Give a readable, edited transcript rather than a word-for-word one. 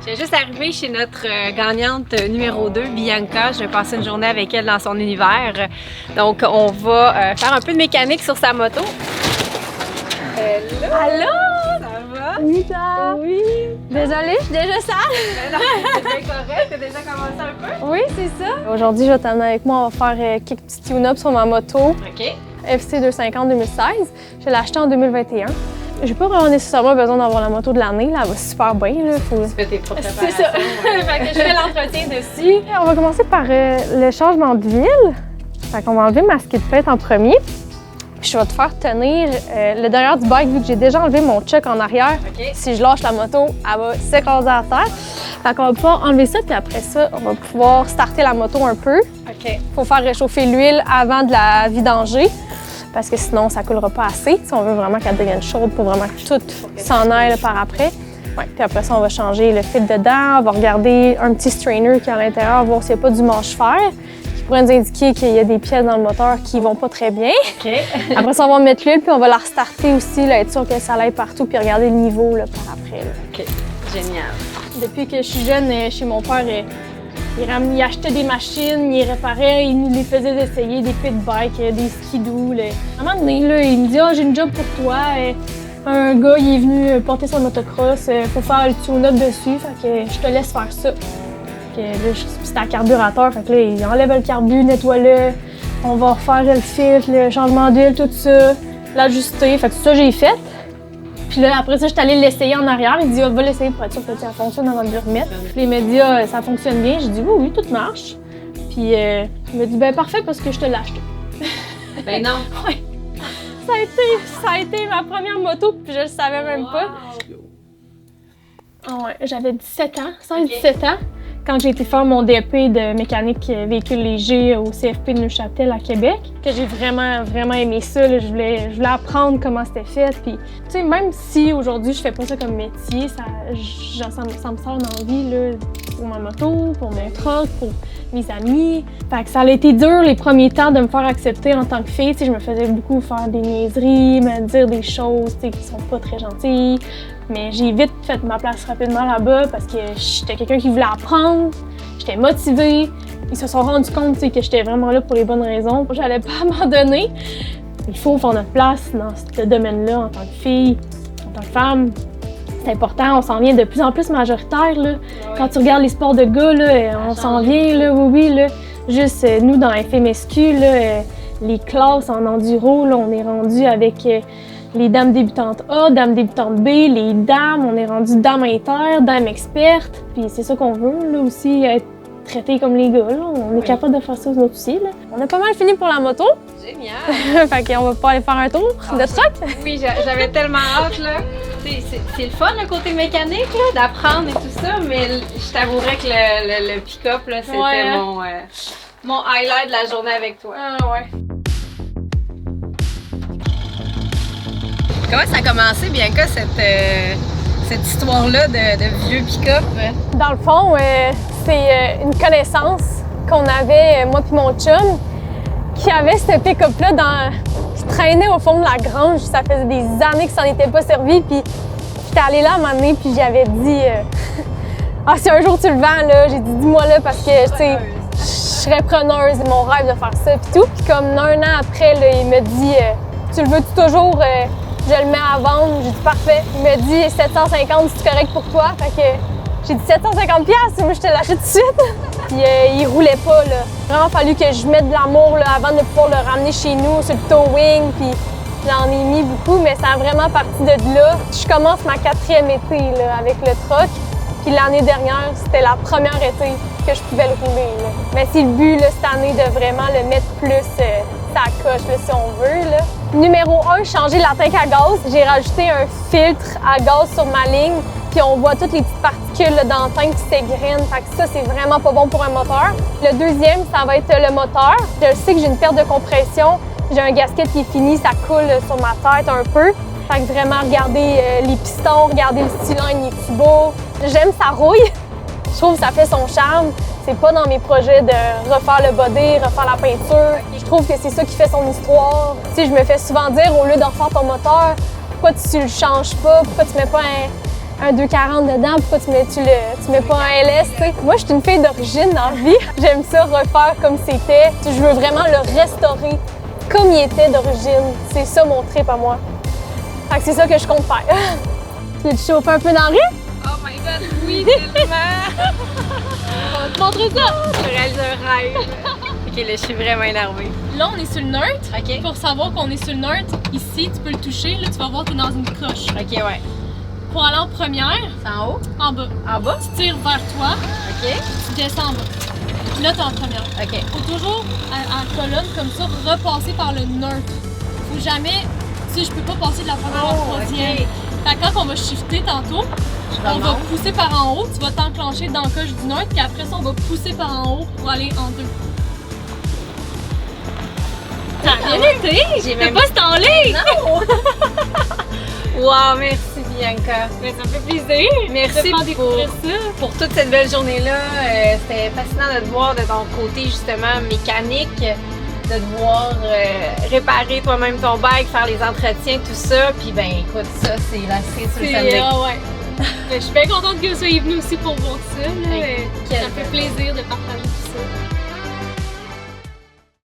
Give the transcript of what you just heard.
J'ai juste arrivé chez notre gagnante numéro 2, Bianca. Je vais passer une journée avec elle dans son univers. Donc, on va faire un peu de mécanique sur sa moto. Hello! Allô? Ça va? Oui, ça? Oui! Désolée, je suis déjà sale. Mais non, c'est bien correct. T'as déjà commencé un peu? Oui, c'est ça. Aujourd'hui, je vais t'amener avec moi. On va faire quelques petits tune-up sur ma moto. OK. FC 250 2016. Je l'ai acheté en 2021. J'ai pas vraiment nécessairement besoin d'avoir la moto de l'année. Là, elle va super bien. Là. Tu fais tes propres C'est préparations. ça. Fait que je fais l'entretien dessus. On va commencer par le changement de ville. Fait qu'on va enlever ma ski de fête en premier. Puis je vais te faire tenir le derrière du bike vu que j'ai déjà enlevé mon chuck en arrière. OK. Si je lâche la moto, elle va s'écraser à terre. Fait qu'on va pouvoir enlever ça, puis après ça, on va pouvoir starter la moto un peu. OK. Faut faire réchauffer l'huile avant de la vidanger, parce que sinon, ça coulera pas assez. Si on veut vraiment qu'elle devienne chaude pour vraiment que tout s'en aille là, par après. Ouais. Puis après ça, on va changer le fil dedans, on va regarder un petit strainer qui est à l'intérieur, voir s'il n'y a pas du manche-fer, qui pourrait nous indiquer qu'il y a des pièces dans le moteur qui vont pas très bien. OK. Après ça, on va mettre l'huile, puis on va la restarter aussi, là, être sûr que ça aille partout, puis regarder le niveau là, par après. Là. OK. Génial. Depuis que je suis jeune, chez mon père, il achetait des machines, il réparait, il nous les faisait essayer, des pit bikes, des skidoo. Là. À un moment donné, là, il me dit « Ah, j'ai une job pour toi. Un gars, il est venu porter son motocross, faut faire le tune-up dessus, fait que je te laisse faire ça. » C'était un carburateur, fait que là, il enlève le carbu, nettoie-le, on va refaire le filtre, le changement d'huile, tout ça, l'ajuster. Fait que tout ça, j'ai fait. Puis là, après ça, je suis allée l'essayer en arrière. Il dit, va l'essayer pour être sûr que ça fonctionne avant de le remettre. Puis il m'a dit, ça fonctionne bien. J'ai dit, oui, tout marche. Puis il m'a dit, ben parfait parce que je te l'ai acheté. Ben non. Ouais. Ça a été ma première moto, puis je le savais même pas. Ah ouais, j'avais 17 ans, 16-17 ans, quand j'ai été faire mon DEP de mécanique véhicule léger au CFP de Neuchâtel à Québec, que j'ai vraiment aimé ça. Là. Je voulais apprendre comment c'était fait. Puis, tu sais, même si aujourd'hui je fais pas ça comme métier, ça me sort d'envie là, pour ma moto, pour mes trucks, pour mes amis. Fait que ça a été dur les premiers temps de me faire accepter en tant que fille. Tu sais, je me faisais beaucoup faire des niaiseries, me dire des choses tu sais, qui sont pas très gentilles. Mais j'ai vite fait ma place rapidement là-bas parce que j'étais quelqu'un qui voulait apprendre, j'étais motivée. Ils se sont rendus compte que j'étais vraiment là pour les bonnes raisons. J'allais pas abandonner. Il faut faire notre place dans ce domaine-là en tant que fille, en tant que femme. C'est important, on s'en vient de plus en plus majoritaire. Là. Ouais. Quand tu regardes les sports de gars, là, on s'en vient, là, oui. Là. Juste nous, dans la FMSQ, là, les classes en enduro, là, on est rendu avec... les dames débutantes A, dames débutantes B, les dames, on est rendu dame inter, dame experte. Puis c'est ça qu'on veut, là aussi, être traité comme les gars. Là. On est capable de faire ça aux autres aussi. Là. On a pas mal fini pour la moto. Génial! Fait qu'on va pas aller faire un tour de truck. Oui, j'avais tellement hâte, là. C'est le fun, le côté mécanique, là, d'apprendre et tout ça, mais je t'avouerais que le pick-up, là, c'était mon highlight de la journée avec toi. Ah ouais. Comment ça a commencé, Bianca, cette histoire-là de vieux pick-up? Dans le fond, c'est une connaissance qu'on avait, moi puis mon chum, qui avait ce pick-up-là qui traînait au fond de la grange. Ça faisait des années que ça n'en était pas servi. Puis j'étais allée là à un moment donné, puis j'avais dit ah, si un jour tu le vends, là, j'ai dit dis-moi là parce que, tu sais, je serais preneuse, c'est mon rêve de faire ça, puis tout. Puis comme un an après, là, il me dit tu le veux-tu toujours? Je le mets à vendre. J'ai dit parfait. Il m'a dit 750, c'est correct pour toi. Fait que j'ai dit 750$, moi je te l'achète tout de suite. Puis il roulait pas là. Il a vraiment fallu que je mette de l'amour là, avant de pouvoir le ramener chez nous sur le towing. Puis j'en ai mis beaucoup, mais ça a vraiment parti de là. Je commence ma 4e été là, avec le truck. Puis l'année dernière, c'était la première été que je pouvais le rouler. Là. Mais c'est le but là, cette année de vraiment le mettre plus sa coche là, si on veut. Là. Numéro 1, changer la tank à gaz. J'ai rajouté un filtre à gaz sur ma ligne. Puis on voit toutes les petites particules là, dans le tank qui s'égrènent. Fait que ça, c'est vraiment pas bon pour un moteur. Le deuxième, ça va être le moteur. Je sais que j'ai une perte de compression. J'ai un gasket qui est fini, ça coule sur ma tête un peu. Fait que vraiment, regarder les pistons, regarder le cylindre, il est beau. J'aime sa rouille. Je trouve que ça fait son charme. C'est pas dans mes projets de refaire le body, refaire la peinture. Je trouve que c'est ça qui fait son histoire. Tu sais, je me fais souvent dire, au lieu de refaire ton moteur, pourquoi tu le changes pas? Pourquoi tu mets pas un 240 dedans, pourquoi tu mets pas un LS, tu sais? Moi, je suis une fille d'origine dans la vie. J'aime ça refaire comme c'était. Je veux vraiment le restaurer comme il était d'origine. C'est ça mon trip à moi. Fait que c'est ça que je compte faire. Tu veux te chauffer un peu dans la rue? Oh my god, oui, tellement! On va te montrer ça! Je réalise un rêve. Ok, là, je suis vraiment énervée. Là, on est sur le neutre. Ok. Pour savoir qu'on est sur le neutre, ici, tu peux le toucher. Là, tu vas voir que tu es dans une croche. Ok, ouais. Pour aller en première, C'est en haut? en bas. En bas? Tu tires vers toi, Ok. tu descends en bas. Puis là, tu es en première. Ok. Faut toujours, en colonne comme ça, repasser par le neutre. Faut jamais... Tu sais, je peux pas passer de la première à la troisième. ok. Fait que quand on va shifter tantôt, on va pousser par en haut, tu vas t'enclencher dans la coche du neutre, puis après ça, on va pousser par en haut pour aller en deux. T'as bien été! J'ai T'as même pas stallé! Non! Wow, merci Bianca. Mais ça me fait plaisir! Merci de découvrir ça! pour toute cette belle journée-là. C'était fascinant de te voir de ton côté justement mécanique, de te voir réparer toi-même ton bike, faire les entretiens, tout ça. Puis ben écoute, ça c'est la cerise sur le Sunday. Ouais. Je suis bien contente que vous soyez venus aussi pour voir ça. Là. Hey, Ça me fait plaisir de partager tout ça.